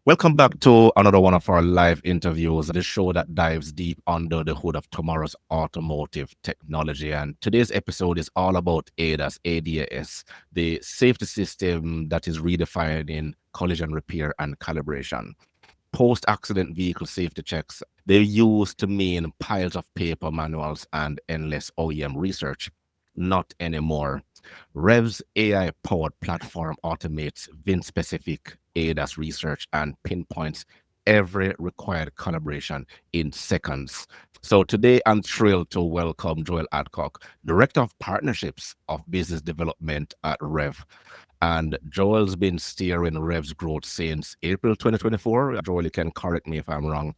Welcome back to another one of our live interviews, the show that dives deep under the hood of tomorrow's automotive technology. And today's episode is all about ADAS, the safety system that is redefining collision repair and calibration. Post-accident vehicle safety checks, they used to mean piles of paper manuals and endless OEM research. Not anymore. Revv's AI-powered platform automates VIN-specific ADAS research and pinpoints every required calibration in seconds. So today, I'm thrilled to welcome Joel Adcock, Director of Partnerships of Business Development at Revv. And Joel's been steering Revv's growth since April 2024. Joel, you can correct me if I'm wrong.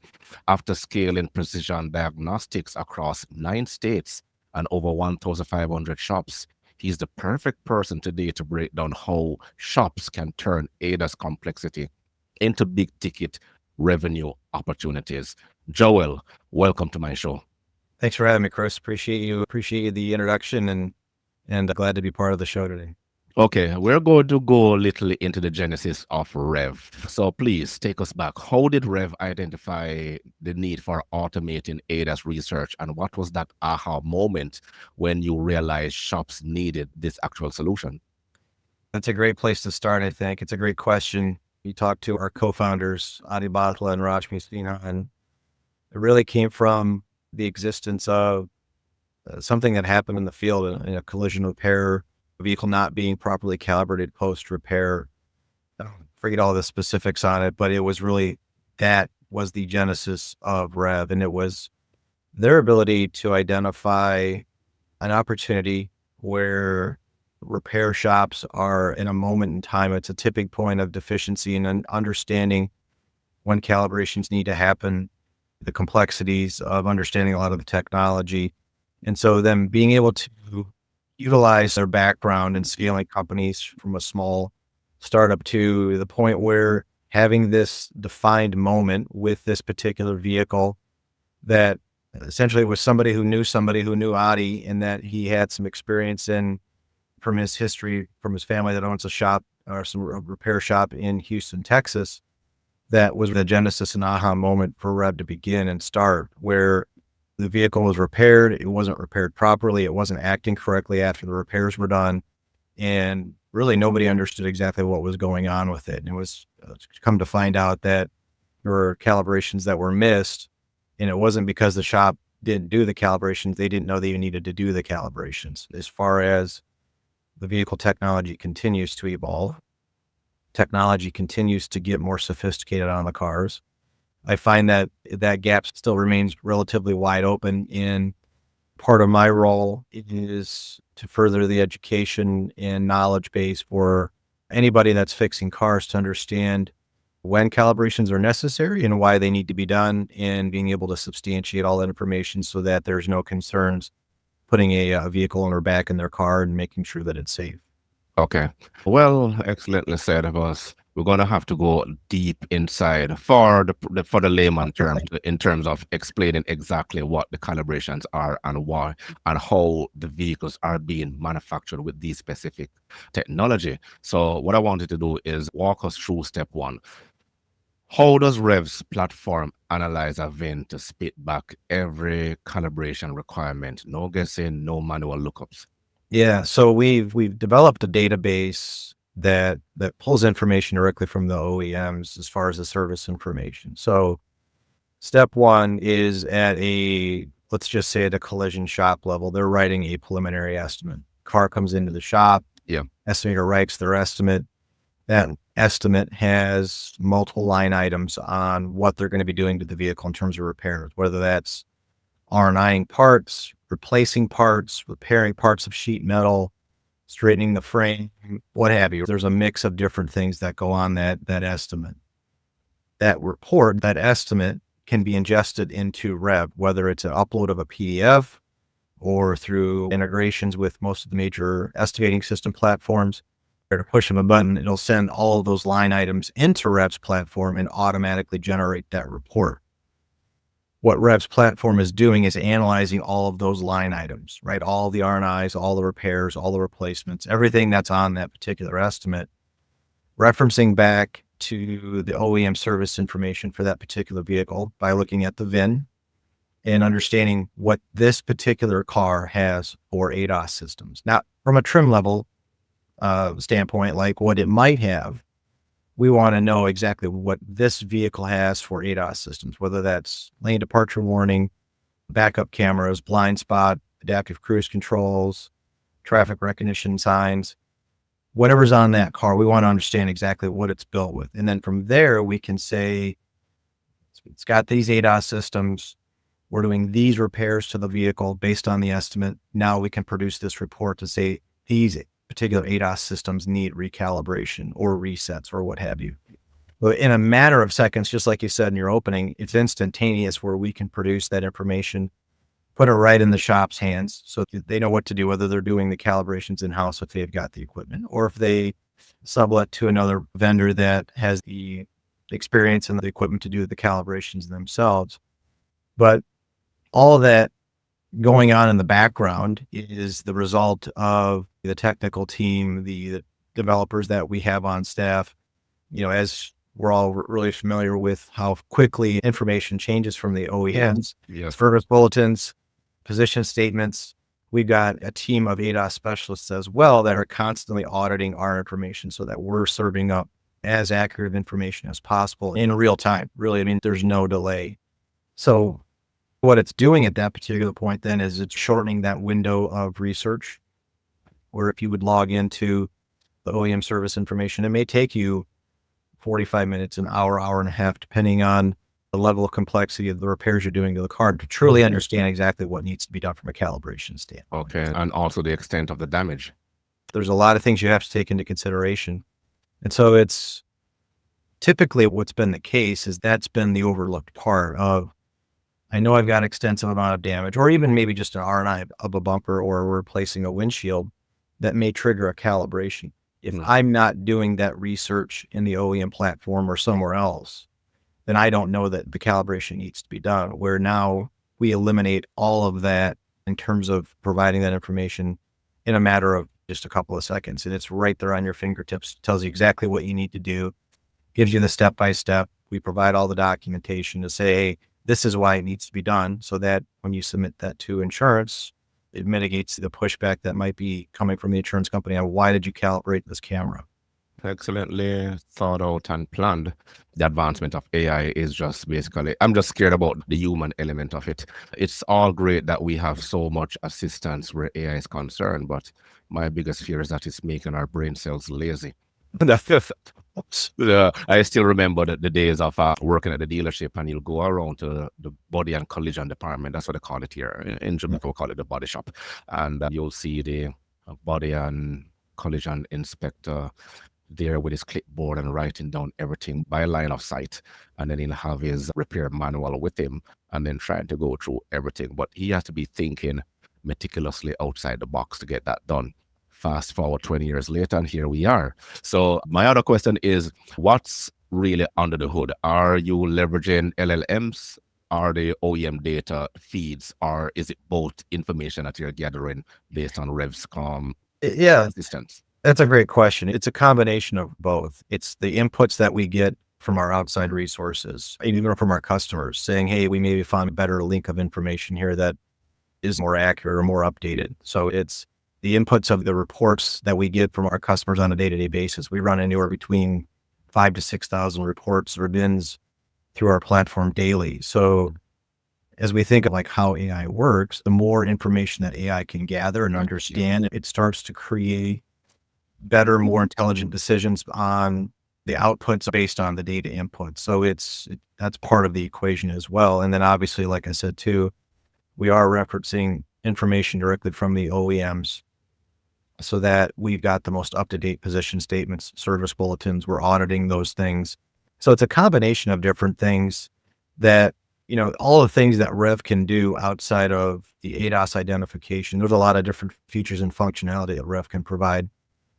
After scaling precision diagnostics across 9 states and over 1,500 shops, he's the perfect person today to break down how shops can turn ADAS complexity into big ticket revenue opportunities. Joel, welcome to my show. Thanks for having me, Chris. Appreciate the introduction and glad to be part of the show today. Okay, we're going to go a little into the genesis of Revv. So please take us back. How did Revv identify the need for automating ADAS research, and what was that aha moment when you realized shops needed this actual solution? That's a great place to start, I think. It's a great question. You talked to our co-founders, Adi Batla and Raj Mistina, and it really came from the existence of something that happened in the field in a collision repair, a vehicle not being properly calibrated post-repair. I don't forget all the specifics on it, but it was really, that was the genesis of Revv. And it was their ability to identify an opportunity where repair shops are in a moment in time. It's a tipping point of deficiency and understanding when calibrations need to happen, the complexities of understanding a lot of the technology. And so them being able to utilize their background in scaling companies from a small startup to the point where having this defined moment with this particular vehicle that essentially was somebody who knew Adi, and that he had some experience in from his history, from his family that owns a shop or some repair shop in Houston, Texas. That was the genesis and aha moment for Revv to begin and start, where the vehicle was repaired. It wasn't repaired properly. It wasn't acting correctly after the repairs were done. And really nobody understood exactly what was going on with it. And it was come to find out that there were calibrations that were missed. And it wasn't because the shop didn't do the calibrations. They didn't know they even needed to do the calibrations. As far as the vehicle technology continues to evolve, technology continues to get more sophisticated on the cars. I find that that gap still remains relatively wide open, and part of my role is to further the education and knowledge base for anybody that's fixing cars to understand when calibrations are necessary and why they need to be done, and being able to substantiate all that information so that there's no concerns putting a vehicle owner back in their car and making sure that it's safe. Okay. Well, excellently said of us. We're going to have to go deep inside for the layman term, in terms of explaining exactly what the calibrations are and why and how the vehicles are being manufactured with these specific technology. So what I wanted to do is walk us through step one. How does Revv's platform analyze a VIN to spit back every calibration requirement? No guessing, no manual lookups. Yeah, so we've developed a database that pulls information directly from the OEMs as far as the service information. So step one is let's just say at a collision shop level, they're writing a preliminary estimate. Car comes into the shop, Yeah. estimator writes their estimate. That estimate has multiple line items on what they're going to be doing to the vehicle in terms of repairs, whether that's R&Ing parts, replacing parts, repairing parts of sheet metal, straightening the frame, what have you. There's a mix of different things that go on that estimate. That report, that estimate, can be ingested into Revv, whether it's an upload of a PDF or through integrations with most of the major estimating system platforms. Or to push of a button, it'll send all of those line items into Revv's platform and automatically generate that report. What Revv's platform is doing is analyzing all of those line items, right? All the R&Is, all the repairs, all the replacements, everything that's on that particular estimate, referencing back to the OEM service information for that particular vehicle by looking at the VIN and understanding what this particular car has for ADAS systems. Not from a trim level standpoint, like what it might have. We want to know exactly what this vehicle has for ADAS systems, whether that's lane departure warning, backup cameras, blind spot, adaptive cruise controls, traffic recognition signs, whatever's on that car. We want to understand exactly what it's built with. And then from there, we can say, it's got these ADAS systems. We're doing these repairs to the vehicle based on the estimate. Now we can produce this report to say these particular ADAS systems need recalibration or resets or what have you. But in a matter of seconds, just like you said in your opening, it's instantaneous where we can produce that information, put it right in the shop's hands so they know what to do, whether they're doing the calibrations in-house if they've got the equipment, or if they sublet to another vendor that has the experience and the equipment to do the calibrations themselves. But all of that going on in the background is the result of the technical team, the developers that we have on staff. As we're all really familiar with how quickly information changes from the OEMs, service bulletins, position statements. We've got a team of ADAS specialists as well that are constantly auditing our information so that we're serving up as accurate information as possible in real time. Really, there's no delay. So what it's doing at that particular point then is it's shortening that window of research, where if you would log into the OEM service information, it may take you 45 minutes, an hour, hour and a half, depending on the level of complexity of the repairs you're doing to the car to truly understand exactly what needs to be done from a calibration standpoint. Okay. And also the extent of the damage. There's a lot of things you have to take into consideration. And so it's typically what's been the case is that's been the overlooked part of, I know I've got extensive amount of damage, or even maybe just an R&I of a bumper or replacing a windshield that may trigger a calibration. If I'm not doing that research in the OEM platform or somewhere else, then I don't know that the calibration needs to be done, where now we eliminate all of that in terms of providing that information in a matter of just a couple of seconds. And it's right there on your fingertips, tells you exactly what you need to do, gives you the step-by-step. We provide all the documentation to say, hey, this is why it needs to be done, so that when you submit that to insurance, it mitigates the pushback that might be coming from the insurance company on why did you calibrate this camera. Excellently thought out and planned. The advancement of AI is just basically, I'm just scared about the human element of it. It's all great that we have so much assistance where AI is concerned, but my biggest fear is that it's making our brain cells lazy. I still remember the days of working at the dealership, and you'll go around to the body and collision department. That's what they call it here. In Jamaica, we call it the body shop. And you'll see the body and collision inspector there with his clipboard and writing down everything by line of sight. And then he'll have his repair manual with him and then trying to go through everything. But he has to be thinking meticulously outside the box to get that done. Fast forward 20 years later, and here we are. So my other question is, what's really under the hood? Are you leveraging LLMs? Are the OEM data feeds? Or is it both information that you're gathering based on Revv's assistance? That's a great question. It's a combination of both. It's the inputs that we get from our outside resources, even from our customers, saying, hey, we maybe found a better link of information here that is more accurate or more updated. So it's the inputs of the reports that we get from our customers on a day-to-day basis. We run anywhere between 5,000 to 6,000 reports or bins through our platform daily. So as we think of like how AI works, the more information that AI can gather and understand, it starts to create better, more intelligent decisions on the outputs based on the data input. So that's part of the equation as well. And then obviously, like I said too, we are referencing information directly from the OEMs so that we've got the most up-to-date position statements, service bulletins, we're auditing those things. So it's a combination of different things that, all the things that Revv can do outside of the ADAS identification. There's a lot of different features and functionality that Revv can provide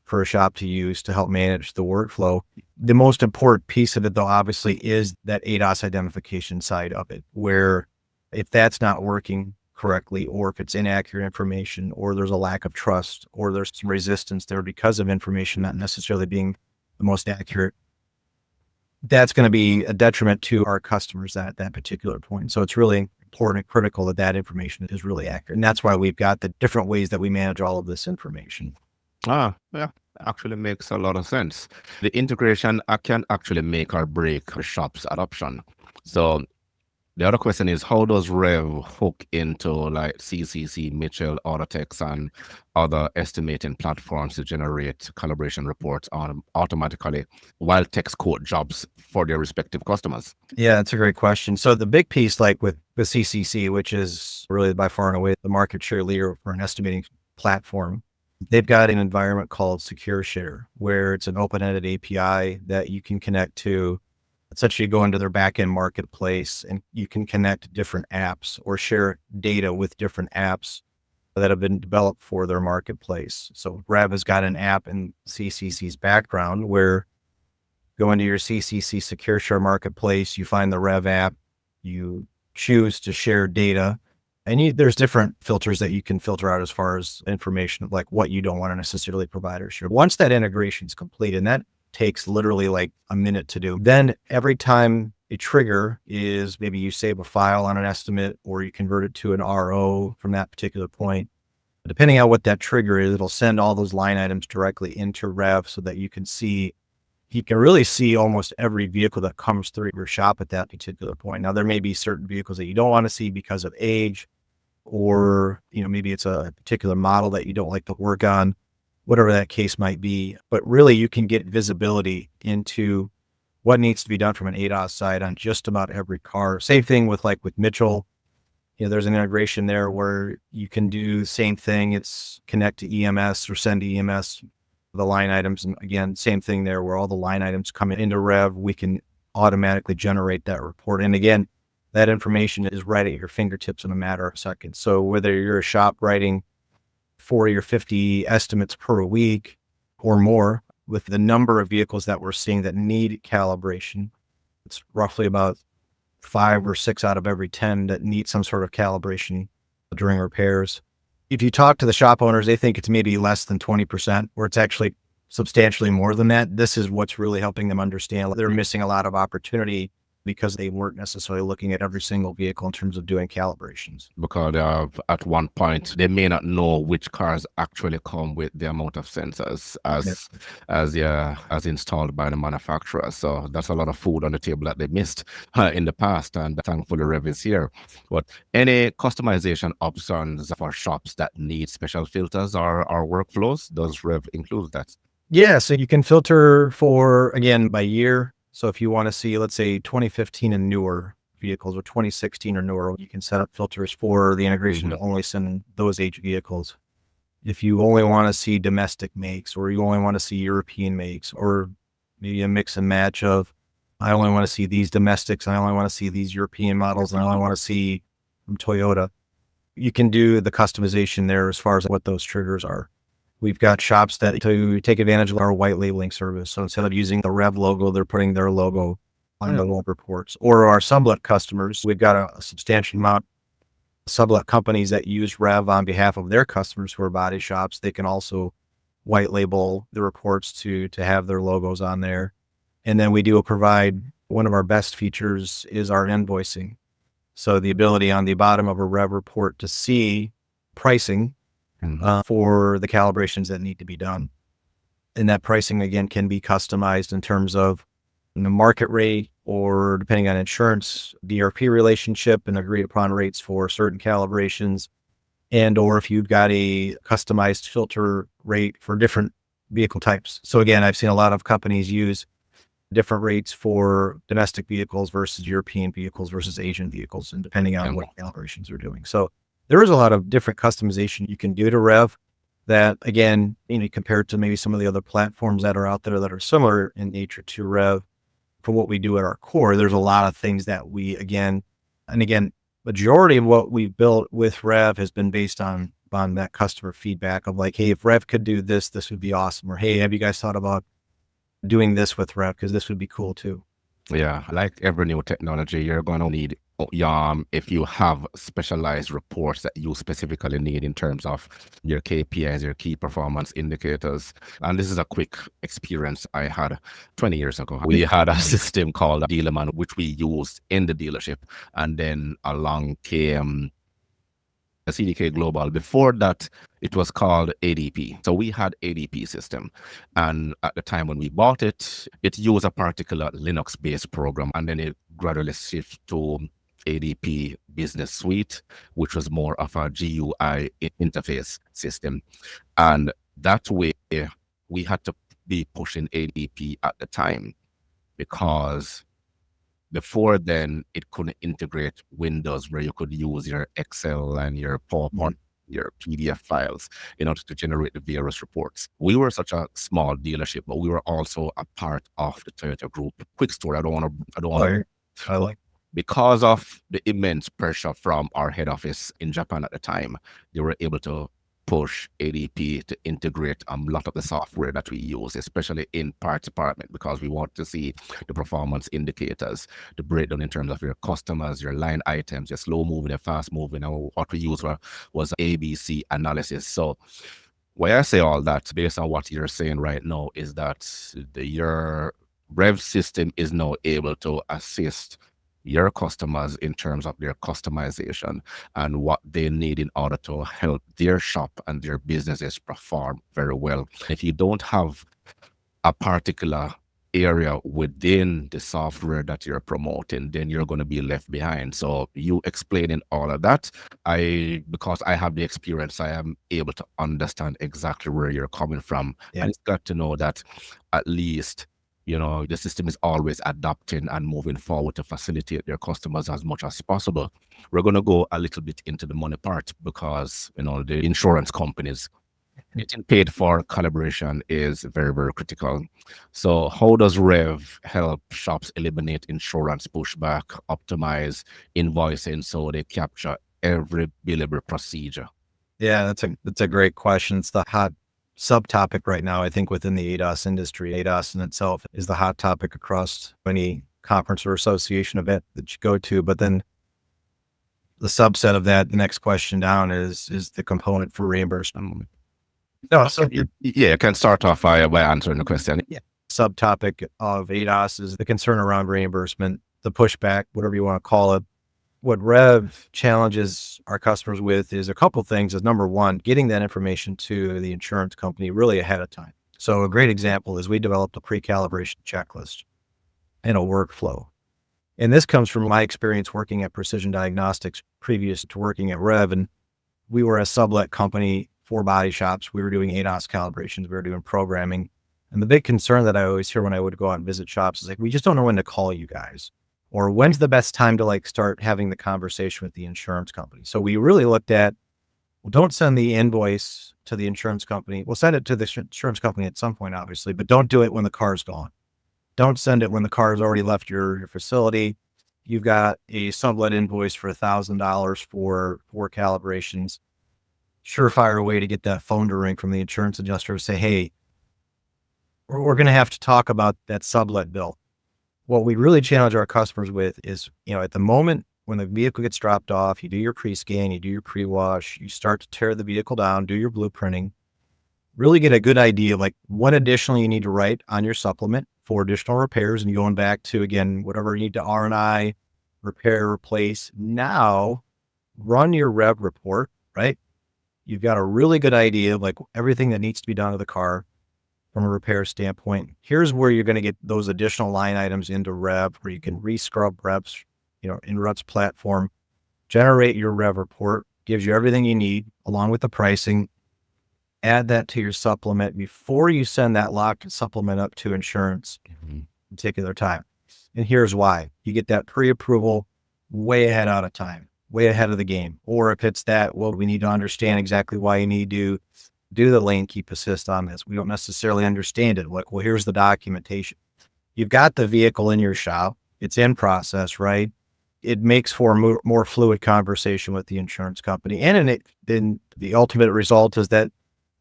for a shop to use to help manage the workflow. The most important piece of it, though, obviously, is that ADAS identification side of it, where if that's not working correctly, or if it's inaccurate information, or there's a lack of trust, or there's some resistance there because of information not necessarily being the most accurate, that's going to be a detriment to our customers at that particular point. So it's really important and critical that that information is really accurate. And that's why we've got the different ways that we manage all of this information. Yeah, actually makes a lot of sense. The integration can actually make or break the shop's adoption. So the other question is, how does Revv hook into like CCC, Mitchell, Autotex, and other estimating platforms to generate calibration reports automatically while text quote jobs for their respective customers? Yeah, that's a great question. So the big piece, like with CCC, which is really by far and away the market share leader for an estimating platform, they've got an environment called Secure Share, where it's an open-ended API that you can connect to. Essentially go into their backend marketplace and you can connect different apps or share data with different apps that have been developed for their marketplace. So Revv has got an app in CCC's background where go into your CCC Secure Share marketplace, you find the Revv app, you choose to share data, and there's different filters that you can filter out as far as information of like what you don't want to necessarily provide or share. Once that integration is complete, and that takes literally like a minute to do. Then every time a trigger is, maybe you save a file on an estimate or you convert it to an RO from that particular point, depending on what that trigger is, it'll send all those line items directly into Revv so that you can really see almost every vehicle that comes through your shop at that particular point. Now, there may be certain vehicles that you don't want to see because of age, or, maybe it's a particular model that you don't like to work on, whatever that case might be. But really, you can get visibility into what needs to be done from an ADAS side on just about every car. Same thing with Mitchell. There's an integration there where you can do the same thing. It's connect to EMS or send to EMS the line items. And again, same thing there where all the line items come into Revv. We can automatically generate that report. And again, that information is right at your fingertips in a matter of seconds. So whether you're a shop writing 40 or 50 estimates per week or more, with the number of vehicles that we're seeing that need calibration, it's roughly about 5 or 6 out of every 10 that need some sort of calibration during repairs. If you talk to the shop owners, they think it's maybe less than 20%, or it's actually substantially more than that. This is what's really helping them understand they're missing a lot of opportunity because they weren't necessarily looking at every single vehicle in terms of doing calibrations. Because at one point, they may not know which cars actually come with the amount of sensors as installed by the manufacturer. So that's a lot of food on the table that they missed in the past, and thankfully Revv is here. But any customization options for shops that need special filters or workflows, does Revv include that? Yeah, so you can filter for, again, by year. So if you want to see, let's say 2015 and newer vehicles or 2016 or newer, you can set up filters for the integration to only send those age vehicles. If you only want to see domestic makes, or you only want to see European makes, or maybe a mix and match of, I only want to see these domestics, I only want to see these European models, and I only want to see from Toyota, you can do the customization there as far as what those triggers are. We've got shops that take advantage of our white labeling service. So instead of using the Revv logo, they're putting their logo on the wall reports. Or our sublet customers, we've got a substantial amount of sublet companies that use Revv on behalf of their customers who are body shops. They can also white label the reports to have their logos on there. And then we do provide, one of our best features is our invoicing. So the ability on the bottom of a Revv report to see pricing for the calibrations that need to be done. And that pricing, again, can be customized in terms of the market rate, or depending on insurance, DRP relationship and agreed upon rates for certain calibrations. And, or if you've got a customized filter rate for different vehicle types. So again, I've seen a lot of companies use different rates for domestic vehicles versus European vehicles versus Asian vehicles, and depending on what calibrations they're doing. So there is a lot of different customization you can do to Revv that, again, compared to maybe some of the other platforms that are out there that are similar in nature to Revv, for what we do at our core, there's a lot of things that we, again, majority of what we've built with Revv has been based on that customer feedback of like, hey, if Revv could do this, this would be awesome. Or, hey, have you guys thought about doing this with Revv? Because this would be cool too. Yeah, like every new technology, you're going to need if you have specialized reports that you specifically need in terms of your KPIs, your key performance indicators. And this is a quick experience I had 20 years ago. We had a system called Dealerman, which we used in the dealership. And then along came a CDK Global. Before that, it was called ADP. So we had ADP system. And at the time when we bought it, it used a particular Linux-based program. And then it gradually shifted to ADP Business Suite, which was more of a GUI interface system. And that way, we had to be pushing ADP at the time, because before then, it couldn't integrate Windows, where you could use your Excel and your PowerPoint, your PDF files in order to generate the various reports. We were such a small dealership, but we were also a part of the Toyota Group. Quick story, I don't want to. Because of the immense pressure from our head office in Japan at the time, they were able to push ADP to integrate a lot of the software that we use, especially in parts department, because we want to see the performance indicators, the breakdown in terms of your customers, your line items, your slow moving, your fast moving. And what we used was ABC analysis. So why I say all that, based on what you're saying right now, is that your Revv system is now able to assist your customers in terms of their customization and what they need in order to help their shop and their businesses perform very well. If you don't have a particular area within the software that you're promoting, then you're going to be left behind. So you explaining all of that, because I have the experience, I am able to understand exactly where you're coming from. And it's got to know that at least the system is always adapting and moving forward to facilitate their customers as much as possible. We're going to go a little bit into the money part, because, the insurance companies getting paid for calibration is very, very critical. So how does Revv help shops eliminate insurance pushback, optimize invoicing so they capture every billable procedure? Yeah, that's a great question. It's the hot subtopic right now, I think, within the ADAS industry. ADAS in itself is the hot topic across any conference or association event that you go to. But then the subset of that, the next question down is the component for reimbursement. No, so you can start off by answering the question. Yeah. Subtopic of ADAS is the concern around reimbursement, the pushback, whatever you want to call it. What Revv challenges our customers with is a couple things. Is number one, getting that information to the insurance company really ahead of time. So a great example is we developed a pre-calibration checklist and a workflow. And this comes from my experience working at Precision Diagnostics previous to working at Revv. And we were a sublet company for body shops. We were doing ADAS calibrations. We were doing programming. And the big concern that I always hear when I would go out and visit shops is like, we just don't know when to call you guys. Or when's the best time to start having the conversation with the insurance company? So we really looked at, well, don't send the invoice to the insurance company. We'll send it to the insurance company at some point, obviously, but don't do it when the car's gone. Don't send it when the car's already left your facility. You've got a sublet invoice for $1,000 for calibrations. Surefire way to get that phone to ring from the insurance adjuster to say, hey, we're going to have to talk about that sublet bill. What we really challenge our customers with is, at the moment when the vehicle gets dropped off, you do your pre-scan, you do your pre-wash, you start to tear the vehicle down, do your blueprinting, really get a good idea of what additionally you need to write on your supplement for additional repairs, and going back to, again, whatever you need to R&I, repair, replace. Now run your Revv report, right? You've got a really good idea of everything that needs to be done to the car from a repair standpoint. Here's where you're going to get those additional line items into Revv, where you can rescrub Revv's, in Revv's platform, generate your Revv report, gives you everything you need along with the pricing. Add that to your supplement before you send that locked supplement up to insurance in particular time. And here's why. You get that pre-approval way ahead out of time, way ahead of the game. Or if it's that, well, we need to understand exactly why you need to do the lane keep assist on this. We don't necessarily understand it. Well, here's the documentation. You've got the vehicle in your shop. It's in process, right? It makes for a more fluid conversation with the insurance company. And then the ultimate result is that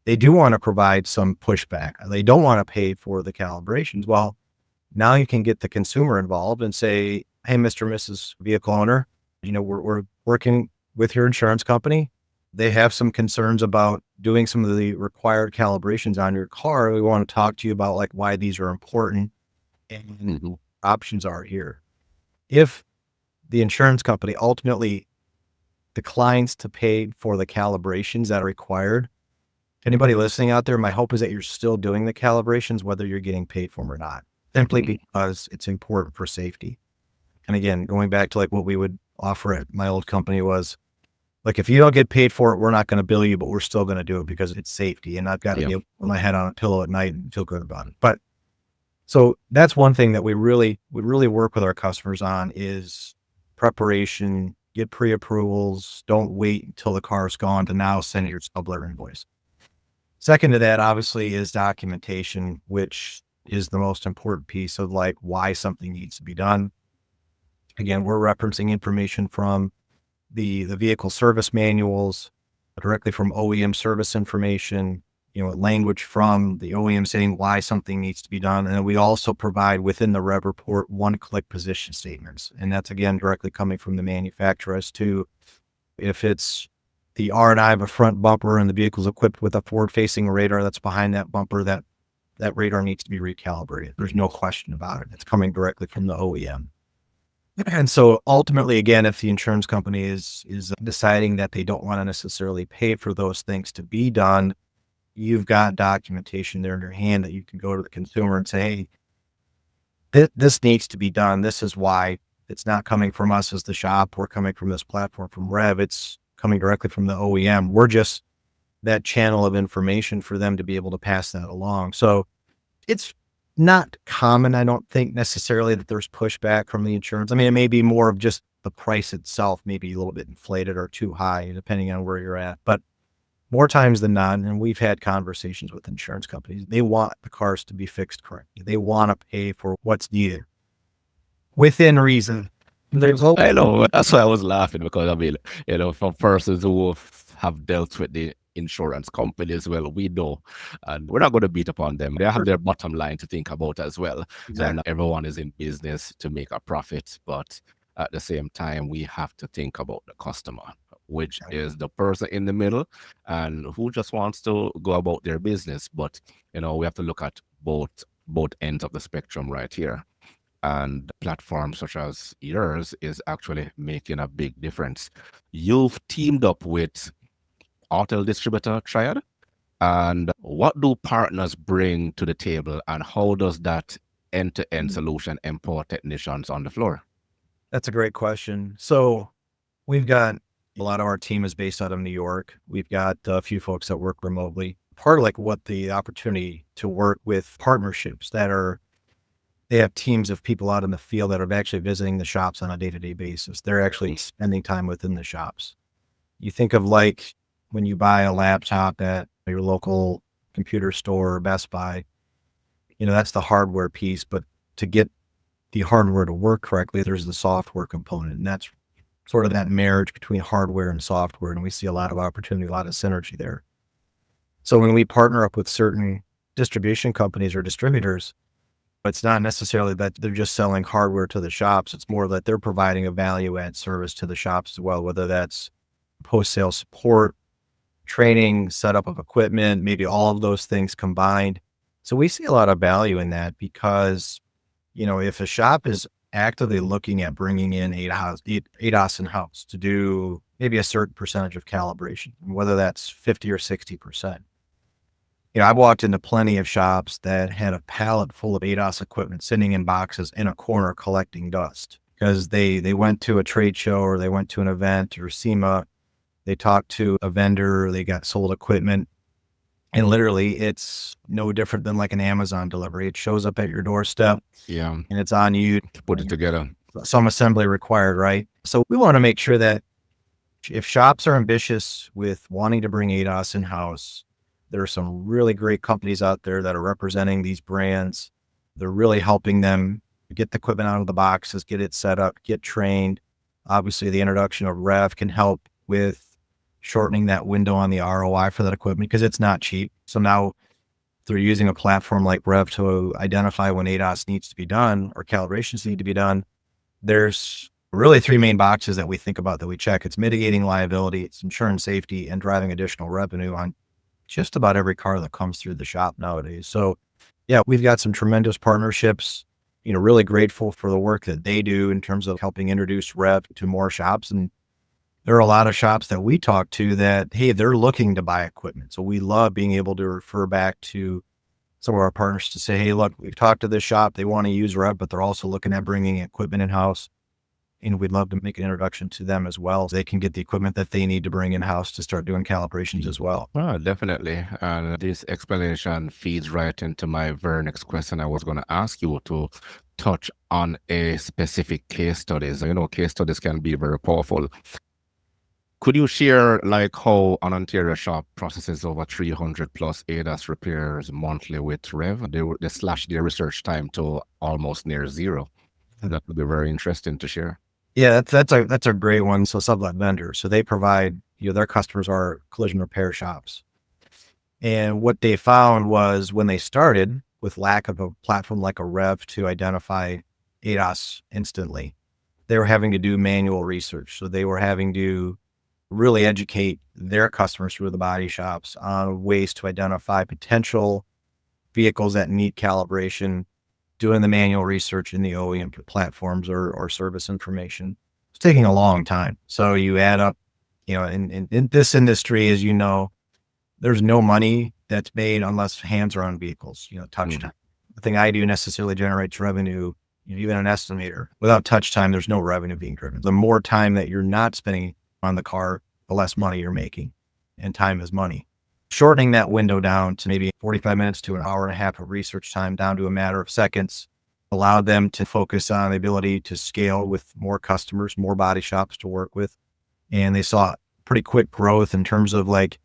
they do want to provide some pushback. They don't want to pay for the calibrations. Well, now you can get the consumer involved and say, hey, Mr. or Mrs. Vehicle owner, We're working with your insurance company. They have some concerns about doing some of the required calibrations on your car. We want to talk to you about like why these are important and Mhm. options are here. If the insurance company ultimately declines to pay for the calibrations that are required, anybody listening out there, my hope is that you're still doing the calibrations, whether you're getting paid for them or not, simply because it's important for safety. And again, going back to like what we would offer at my old company was like, if you don't get paid for it, we're not going to bill you, but we're still going to do it because it's safety. And I've got to Yeah. be able to put my head on a pillow at night and feel good about it. But so that's one thing that we really work with our customers on is preparation, get pre-approvals. Don't wait until the car's gone to now send your subletter invoice. Second to that, obviously, is documentation, which is the most important piece of like why something needs to be done. Again, we're referencing information from the vehicle service manuals, directly from OEM service information, language from the OEM saying why something needs to be done. And then we also provide within the Revv report one-click position statements. And that's again directly coming from the manufacturer as to if it's the R&I of a front bumper and the vehicle's equipped with a forward-facing radar that's behind that bumper, that radar needs to be recalibrated. There's no question about it. It's coming directly from the OEM. And so ultimately, again, if the insurance company is deciding that they don't want to necessarily pay for those things to be done, you've got documentation there in your hand that you can go to the consumer and say, hey, this needs to be done. This is why. It's not coming from us as the shop. We're coming from this platform from Revv. It's coming directly from the OEM. We're just that channel of information for them to be able to pass that along. So it's not common, I don't think necessarily that there's pushback from the insurance. I mean, it may be more of just the price itself, maybe a little bit inflated or too high, depending on where you're at. But more times than not, and we've had conversations with insurance companies, they want the cars to be fixed correctly. They want to pay for what's needed within reason. There's hope. I know. That's why I was laughing because I mean, from persons who have dealt with the insurance companies, well, we know, and we're not going to beat upon them. They have their bottom line to think about as well. Exactly. And everyone is in business to make a profit, but at the same time, we have to think about the customer, which is the person in the middle and who just wants to go about their business. But we have to look at both ends of the spectrum right here. And platforms such as yours is actually making a big difference. You've teamed up with Auto Distributor Triad. And what do partners bring to the table, and how does that end-to-end solution empower technicians on the floor? That's a great question. So we've got a lot of our team is based out of New York. We've got a few folks that work remotely. Part of like what the opportunity to work with partnerships they have teams of people out in the field that are actually visiting the shops on a day-to-day basis. They're actually spending time within the shops. You think of like when you buy a laptop at your local computer store or Best Buy, that's the hardware piece, but to get the hardware to work correctly, there's the software component. And that's sort of that marriage between hardware and software. And we see a lot of opportunity, a lot of synergy there. So when we partner up with certain distribution companies or distributors, it's not necessarily that they're just selling hardware to the shops. It's more that they're providing a value add service to the shops as well, whether that's post-sale support, training, setup of equipment, maybe all of those things combined. So we see a lot of value in that because, if a shop is actively looking at bringing in ADAS in-house to do maybe a certain percentage of calibration, whether that's 50 or 60%. I've walked into plenty of shops that had a pallet full of ADAS equipment sitting in boxes in a corner collecting dust because they went to a trade show or they went to an event or SEMA. They talked to a vendor, they got sold equipment, and literally it's no different than like an Amazon delivery. It shows up at your doorstep. Yeah. And it's on you To put it together. Some assembly required, right? So we want to make sure that if shops are ambitious with wanting to bring ADAS in-house, there are some really great companies out there that are representing these brands. They're really helping them get the equipment out of the boxes, get it set up, get trained. Obviously, the introduction of Revv can help with shortening that window on the ROI for that equipment because it's not cheap. So now they're using a platform like Revv to identify when ADAS needs to be done or calibrations need to be done. There's Really three main boxes that we think about that we check. It's mitigating liability, it's ensuring safety, and driving additional revenue on just about every car that comes through the shop nowadays. So yeah, we've got some tremendous partnerships, really grateful for the work that they do in terms of helping introduce Revv to more shops. And there are a lot of shops that we talk to that, hey, they're looking to buy equipment. So we love being able to refer back to some of our partners to say, hey, look, we've talked to this shop. They want to use Revv, but they're also looking at bringing equipment in-house. And we'd love to make an introduction to them as well. So they can get the equipment that they need to bring in-house to start doing calibrations as well. Oh, definitely. And this explanation feeds right into my very next question. I was going to ask you to touch on a specific case studies. Case studies can be very powerful. Could you share like how an Ontario shop processes over 300 plus ADAS repairs monthly with Revv? They slash their research time to almost near zero. That would be very interesting to share. Yeah, that's a great one. So sublet vendors, so they provide, their customers are collision repair shops. And what they found was when they started with lack of a platform like a Revv to identify ADAS instantly, they were having to do manual research. So they were having to really educate their customers through the body shops on ways to identify potential vehicles that need calibration, doing the manual research in the OEM platforms or service information. It's taking a long time. So you add up, in this industry, as you know, there's no money that's made unless hands are on vehicles, touch time. The thing I do necessarily generates revenue, even an estimator. Without touch time, there's no revenue being driven. The more time that you're not spending on the car, the less money you're making, and time is money. Shortening that window down to maybe 45 minutes to an hour and a half of research time down to a matter of seconds allowed them to focus on the ability to scale with more customers, more body shops to work with. And they saw pretty quick growth in terms of like,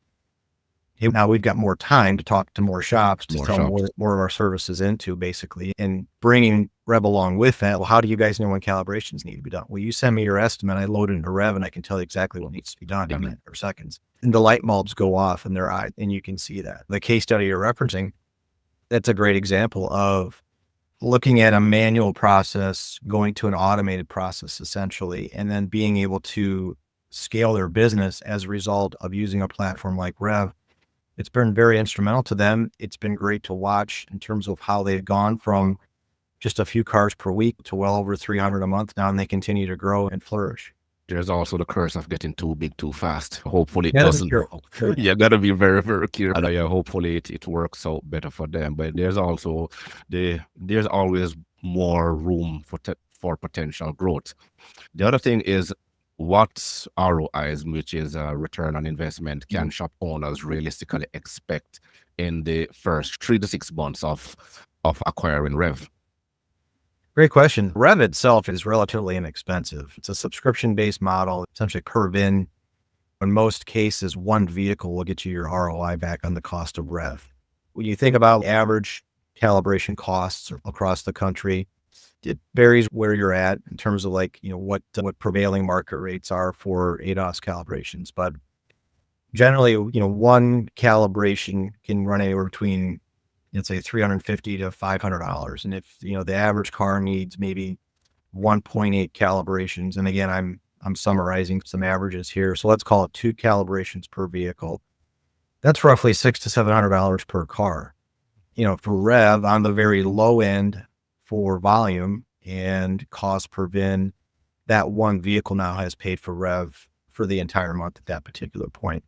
hey, now we've got more time to talk to more shops, to sell more of our services into, basically, and bringing Revv along with that. Well, how do you guys know when calibrations need to be done? Well, you send me your estimate, I load it into Revv, and I can tell you exactly what needs to be done in a minute or seconds. And the light bulbs go off in their eye, and you can see that. The case study you're referencing, that's a great example of looking at a manual process, going to an automated process, essentially, and then being able to scale their business as a result of using a platform like Revv. It's been very instrumental to them. It's been great to watch in terms of how they've gone from just a few cars per week to well over 300 a month now, and they continue to grow and flourish. There's also the curse of getting too big too fast. Hopefully it doesn't. You gotta be very, very careful. And hopefully it works out better for them. But there's also there's always more room for potential growth. The other thing is, what ROIs, which is a return on investment, can shop owners realistically expect in the first 3 to 6 months of acquiring Revv? Great question. Revv itself is relatively inexpensive. It's a subscription-based model, essentially curve in. In most cases, one vehicle will get you your ROI back on the cost of Revv. When you think about average calibration costs across the country, it varies where you're at in terms of like, what prevailing market rates are for ADAS calibrations. But generally, one calibration can run anywhere between, let's say, $350 to $500. And if, the average car needs maybe 1.8 calibrations, and again, I'm summarizing some averages here. So let's call it 2 calibrations per vehicle. That's roughly $600 to $700 per car. For Revv on the very low end for volume and cost per VIN, that one vehicle now has paid for Revv for the entire month at that particular point.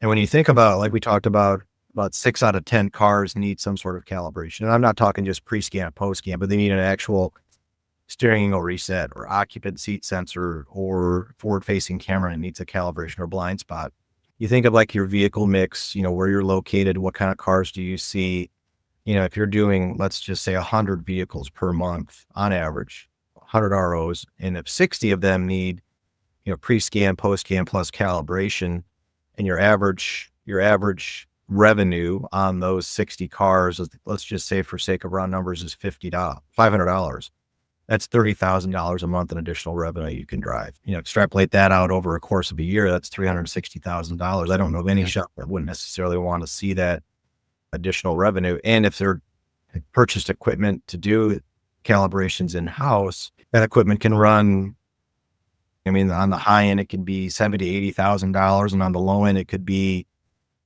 And when you think about, like we talked about 6 out of 10 cars need some sort of calibration. And I'm not talking just pre-scan, post-scan, but they need an actual steering angle reset or occupant seat sensor or forward-facing camera and needs a calibration or blind spot. You think of like your vehicle mix, where you're located, what kind of cars do you see? If you're doing, let's just say 100 vehicles per month on average, 100 ROs, and if 60 of them need, pre-scan, post-scan plus calibration, and your average revenue on those 60 cars, let's just say for sake of round numbers, is $500. That's $30,000 a month in additional revenue you can drive. Extrapolate that out over a course of a year, that's $360,000. I don't know of any shop that wouldn't necessarily want to see that additional revenue. And if they're purchased equipment to do calibrations in-house, that equipment can run I mean, on the high end, it could be $70,000 to $80,000, and on the low end, it could be,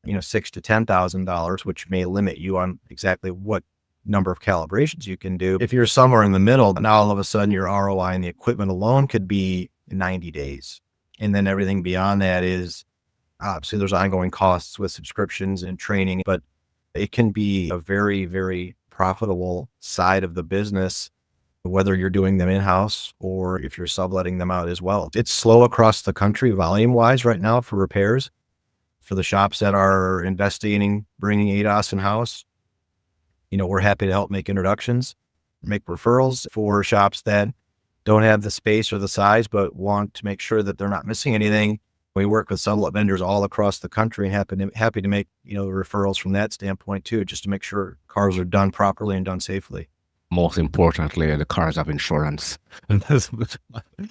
$6,000 to $10,000, which may limit you on exactly what number of calibrations you can do. If you're somewhere in the middle, now all of a sudden your ROI and the equipment alone could be 90 days. And then everything beyond that is obviously there's ongoing costs with subscriptions and training, but it can be a very, very profitable side of the business, whether you're doing them in-house or if you're subletting them out as well. It's slow across the country volume-wise right now for repairs. For the shops that are investigating bringing ADAS in-house, we're happy to help make introductions, make referrals for shops that don't have the space or the size, but want to make sure that they're not missing anything. We work with sublet vendors all across the country and happy to make, referrals from that standpoint too, just to make sure cars are done properly and done safely. Most importantly, the cars have insurance.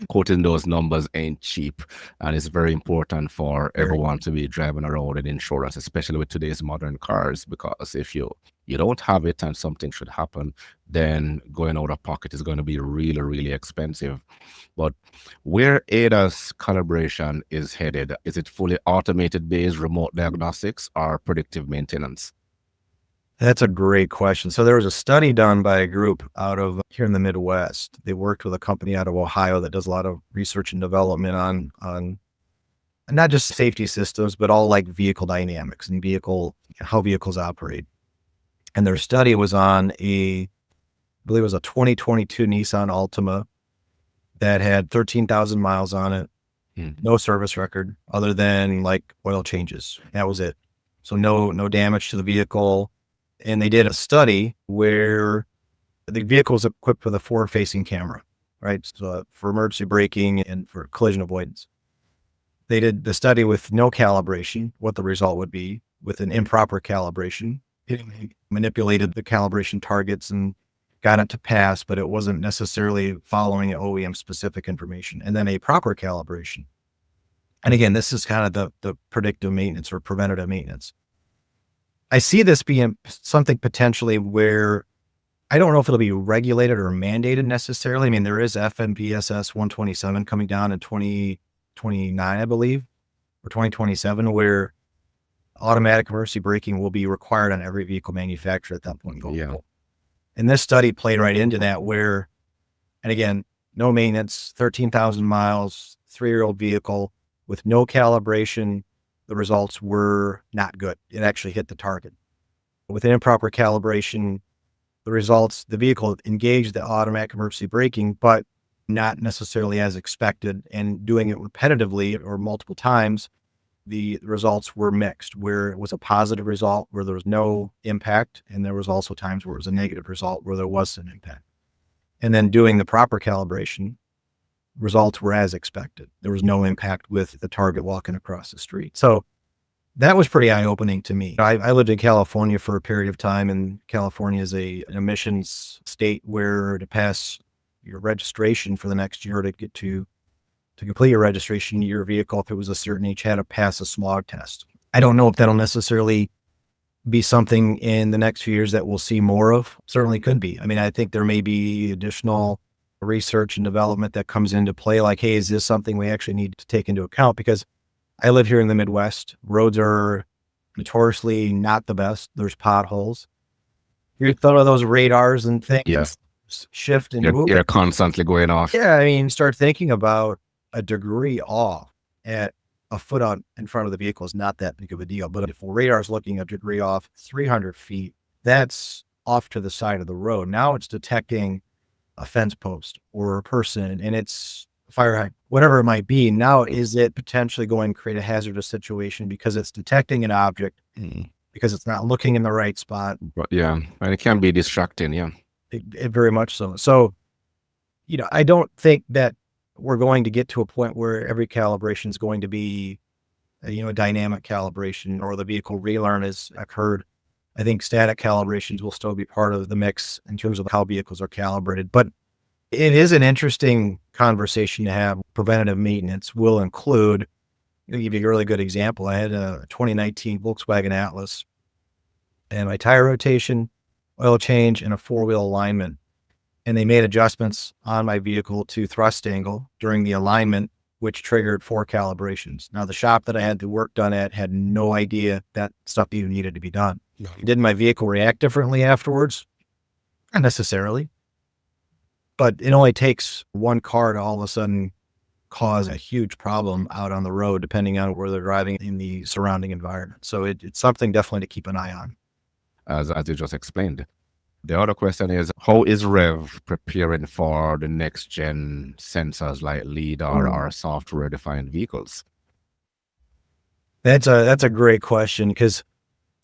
Quoting those numbers ain't cheap. And it's very important for everyone to be driving around with insurance, especially with today's modern cars, because if you don't have it and something should happen, then going out of pocket is going to be really, really expensive. But where ADAS calibration is headed, is it fully automated based remote diagnostics or predictive maintenance? That's a great question. So there was a study done by a group out of here in the Midwest. They worked with a company out of Ohio that does a lot of research and development on not just safety systems, but all like vehicle dynamics and how vehicles operate. And their study was on I believe it was a 2022 Nissan Altima that had 13,000 miles on it, no service record other than like oil changes. That was it. So no damage to the vehicle. And they did a study where the vehicle was equipped with a forward-facing camera, right? So for emergency braking and for collision avoidance. They did the study with no calibration, what the result would be. With an improper calibration, it manipulated the calibration targets and got it to pass, but it wasn't necessarily following OEM specific information. And then a proper calibration. And again, this is kind of the predictive maintenance or preventative maintenance. I see this being something potentially where I don't know if it'll be regulated or mandated necessarily. I mean, there is FMVSS 127 coming down in 2029, I believe, or 2027, where automatic emergency braking will be required on every vehicle manufacturer at that point. Yeah. And this study played right into that and again, no maintenance, 13,000 miles, 3-year-old vehicle with no calibration. The results were not good. It actually hit the target. With an improper calibration, the vehicle engaged the automatic emergency braking, but not necessarily as expected. And doing it repetitively or multiple times, the results were mixed, where it was a positive result where there was no impact. And there was also times where it was a negative result where there was an impact. And then doing the proper calibration, results were as expected. There was no impact with the target walking across the street. So that was pretty eye-opening to me. I lived in California for a period of time, and California is an emissions state where to pass your registration for the next year to complete your registration, your vehicle, if it was a certain age, had to pass a smog test. I don't know if that'll necessarily be something in the next few years that we'll see more of. Certainly could be. I mean, I think there may be additional research and development that comes into play, like, hey, is this something we actually need to take into account? Because I live here in the Midwest. Roads are notoriously not the best. There's potholes. You thought of those radars and things. Yes. Shift and move. You're constantly going off. Yeah, I mean, start thinking about a degree off at a foot out in front of the vehicle is not that big of a deal. But if a radar's looking a degree off 300 feet, that's off to the side of the road. Now it's detecting a fence post or a person, and it's fire hydrant, whatever it might be. Now, is it potentially going to create a hazardous situation because it's detecting an object, because it's not looking in the right spot? But yeah, and it can be distracting. Yeah, it very much so. So, I don't think that we're going to get to a point where every calibration is going to be, a dynamic calibration or the vehicle relearn has occurred. I think static calibrations will still be part of the mix in terms of how vehicles are calibrated. But it is an interesting conversation to have. Preventative maintenance will include, I'll give you a really good example. I had a 2019 Volkswagen Atlas, and my tire rotation, oil change, and a 4-wheel alignment. And they made adjustments on my vehicle to thrust angle during the alignment which triggered 4 calibrations. Now, the shop that I had the work done at had no idea that stuff even needed to be done. Did my vehicle react differently afterwards? Not necessarily, but it only takes one car to all of a sudden cause a huge problem out on the road, depending on where they're driving in the surrounding environment. So it's something definitely to keep an eye on. As you just explained. The other question is, how is Revv preparing for the next gen sensors like LiDAR or software-defined vehicles? That's a great question, because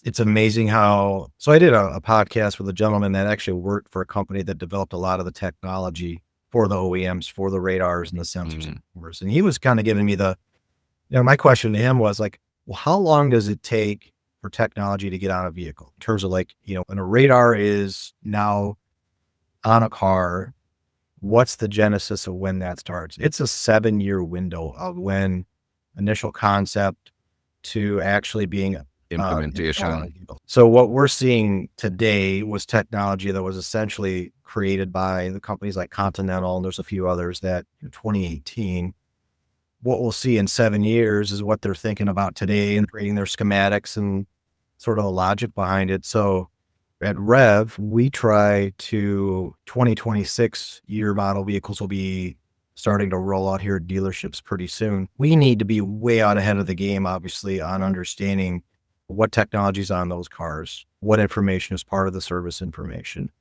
it's amazing how. So I did a podcast with a gentleman that actually worked for a company that developed a lot of the technology for the OEMs, for the radars and the sensors and cameras. And he was kind of giving me my question to him was like, well, how long does it take for technology to get on a vehicle in terms of when a radar is now on a car, what's the genesis of when that starts? It's a 7-year window of when initial concept to actually being implementation. So what we're seeing today was technology that was essentially created by the companies like Continental, and there's a few others that in 2018. What we'll see in 7 years is what they're thinking about today and creating their schematics and sort of a logic behind it. So at Revv, we try to 2026 year model vehicles will be starting to roll out here at dealerships pretty soon. We need to be way out ahead of the game, obviously, on understanding what technology's on those cars, what information is part of the service information.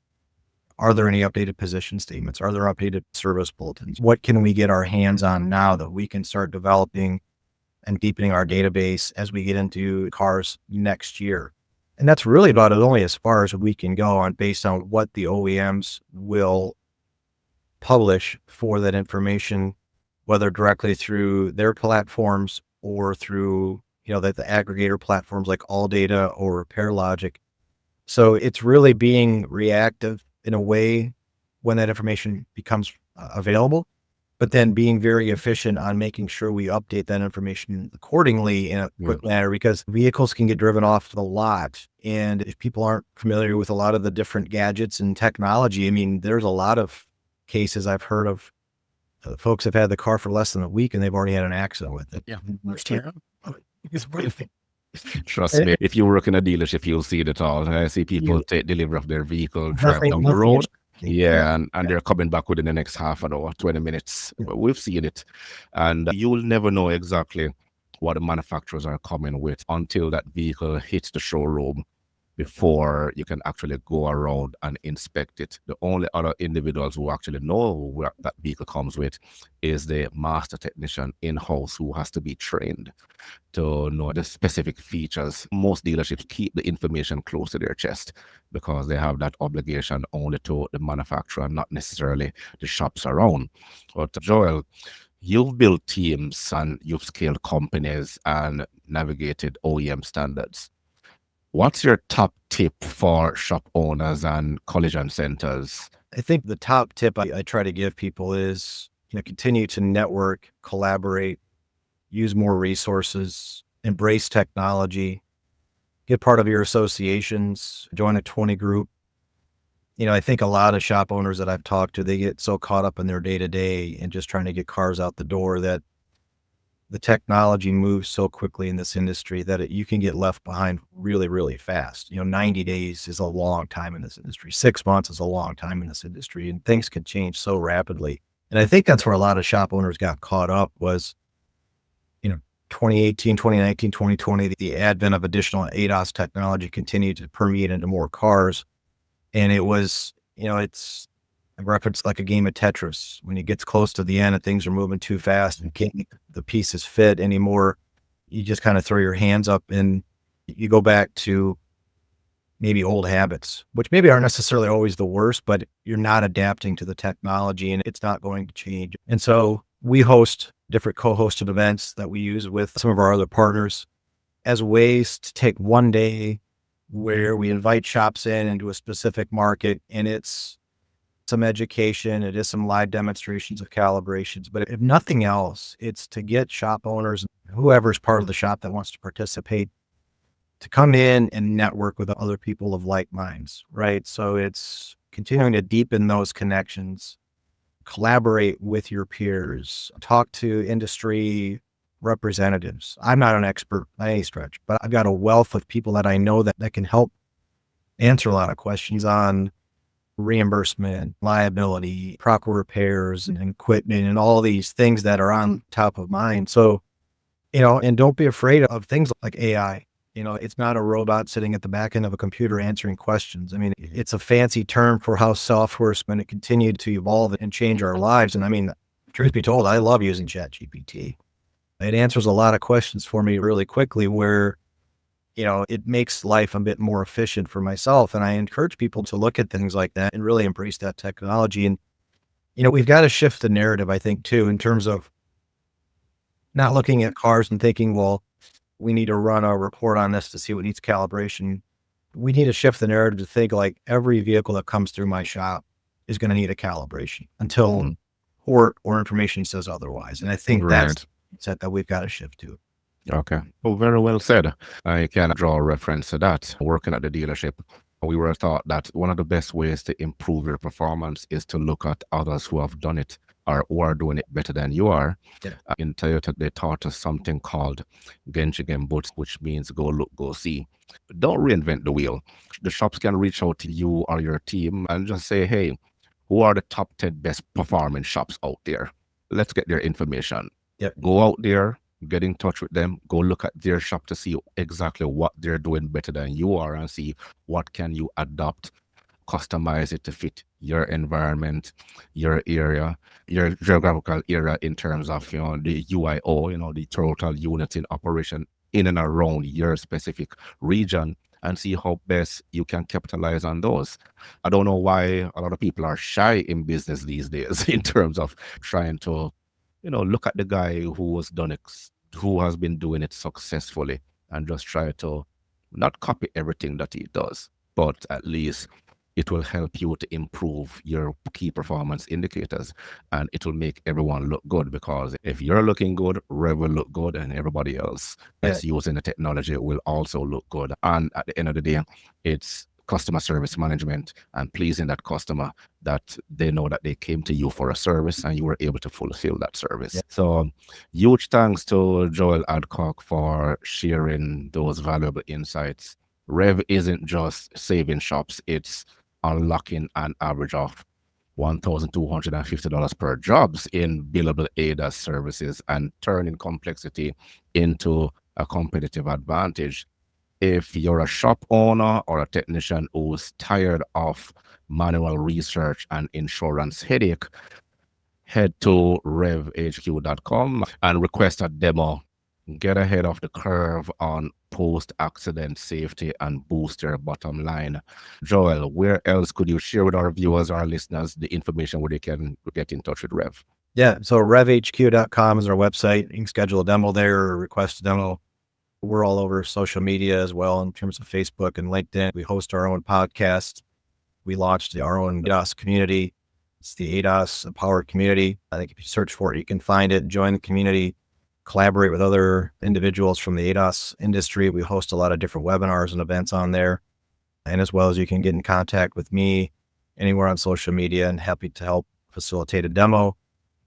Are there any updated position statements? Are there updated service bulletins? What can we get our hands on now that we can start developing and deepening our database as we get into cars next year? And that's really about it, only as far as we can go on based on what the OEMs will publish for that information, whether directly through their platforms or through, the aggregator platforms like AllData or Repair Logic. So it's really being reactive in a way when that information becomes available, but then being very efficient on making sure we update that information accordingly in a quick manner, because vehicles can get driven off the lot. And if people aren't familiar with a lot of the different gadgets and technology, I mean, there's a lot of cases I've heard of folks have had the car for less than a week and they've already had an accident with it. Yeah. It's brilliant. Trust me, if you work in a dealership, you'll see it all. I see people take delivery of their vehicle, drive down the road. Yeah, and they're coming back within the next half an hour, 20 minutes. But we've seen it. And you'll never know exactly what the manufacturers are coming with until that vehicle hits the showroom, before you can actually go around and inspect it. The only other individuals who actually know what that vehicle comes with is the master technician in-house, who has to be trained to know the specific features. Most dealerships keep the information close to their chest because they have that obligation only to the manufacturer, not necessarily the shops around. But Joel, you've built teams and you've scaled companies and navigated OEM standards. What's your top tip for shop owners and collision centers? I think the top tip I try to give people is, continue to network, collaborate, use more resources, embrace technology, get part of your associations, join a 20 group. I think a lot of shop owners that I've talked to, they get so caught up in their day to day and just trying to get cars out the door that the technology moves so quickly in this industry that you can get left behind really, really fast. 90 days is a long time in this industry. 6 months is a long time in this industry, and things can change so rapidly. And I think that's where a lot of shop owners got caught up was, 2018, 2019, 2020, the advent of additional ADAS technology continued to permeate into more cars. And it was, it's I reference like a game of Tetris. When it gets close to the end and things are moving too fast and can't make the pieces fit anymore, you just kind of throw your hands up and you go back to maybe old habits, which maybe aren't necessarily always the worst, but you're not adapting to the technology and it's not going to change. And so we host different co-hosted events that we use with some of our other partners as ways to take one day where we invite shops in into a specific market, and it's some education, it is some live demonstrations of calibrations, but if nothing else, it's to get shop owners, whoever's part of the shop that wants to participate, to come in and network with other people of like minds, right? So it's continuing to deepen those connections, collaborate with your peers, talk to industry representatives. I'm not an expert by any stretch, but I've got a wealth of people that I know that can help answer a lot of questions on reimbursement, liability, proper repairs and equipment and all these things that are on top of mind. So, and don't be afraid of things like AI. It's not a robot sitting at the back end of a computer answering questions. I mean, it's a fancy term for how software is going to continue to evolve and change our lives. And I mean, truth be told, I love using ChatGPT. It answers a lot of questions for me really quickly where, it makes life a bit more efficient for myself. And I encourage people to look at things like that and really embrace that technology. And, we've got to shift the narrative, I think, too, in terms of not looking at cars and thinking, well, we need to run a report on this to see what needs calibration. We need to shift the narrative to think like every vehicle that comes through my shop is going to need a calibration until or information says otherwise. And I think that's the mindset that we've got to shift to. Okay. Well, very well said. I can draw a reference to that. Working at the dealership, we were taught that one of the best ways to improve your performance is to look at others who have done it or who are doing it better than you are. Yeah. In Toyota, they taught us something called Genchi Genbutsu, which means go look, go see. Don't reinvent the wheel. The shops can reach out to you or your team and just say, hey, who are the top 10 best performing shops out there? Let's get their information. Yep. Go out there, get in touch with them, go look at their shop to see exactly what they're doing better than you are and see what can you adopt, customize it to fit your environment, your area, your geographical area in terms of, the UIO, the total unit in operation in and around your specific region, and see how best you can capitalize on those. I don't know why a lot of people are shy in business these days in terms of trying to, look at the guy who has been doing it successfully and just try to not copy everything that he does, but at least it will help you to improve your key performance indicators, and it will make everyone look good, because if you're looking good, Revv will look good, and everybody else that's using the technology will also look good. And at the end of the day, it's customer service management and pleasing that customer, that they know that they came to you for a service and you were able to fulfill that service. So huge thanks to Joel Adcock for sharing those valuable insights. Revv isn't just saving shops, it's unlocking an average of $1,250 per jobs in billable ADAS services and turning complexity into a competitive advantage. If you're a shop owner or a technician who's tired of manual research and insurance headache, head to revhq.com and request a demo. Get ahead of the curve on post-accident safety and boost your bottom line. Joel, where else could you share with our viewers, our listeners, the information where they can get in touch with Revv? Yeah, so revhq.com is our website. You can schedule a demo there or request a demo. We're all over social media as well in terms of Facebook and LinkedIn. We host our own podcast. We launched our own ADAS community. It's the ADAS Powered Community. I think if you search for it, you can find it, join the community, collaborate with other individuals from the ADAS industry. We host a lot of different webinars and events on there. And as well as you can get in contact with me anywhere on social media, and happy to help facilitate a demo,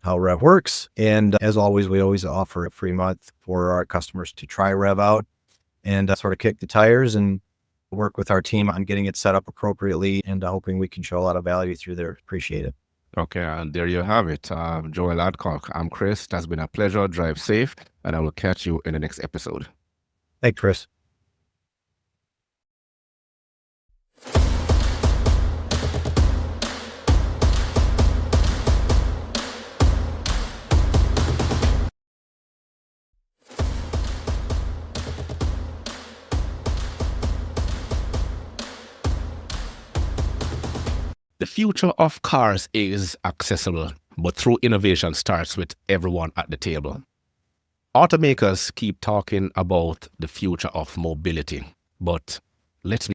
how Revv works. And as always, we always offer a free month for our customers to try Revv out and sort of kick the tires and work with our team on getting it set up appropriately, and hoping we can show a lot of value through there. Appreciate it. Okay, and there you have it. Joel Adcock. I'm Chris. It has been a pleasure. Drive safe, and I will catch you in the next episode. Thanks, Chris. The future of cars is accessible, but true innovation starts with everyone at the table. Automakers keep talking about the future of mobility, but let's be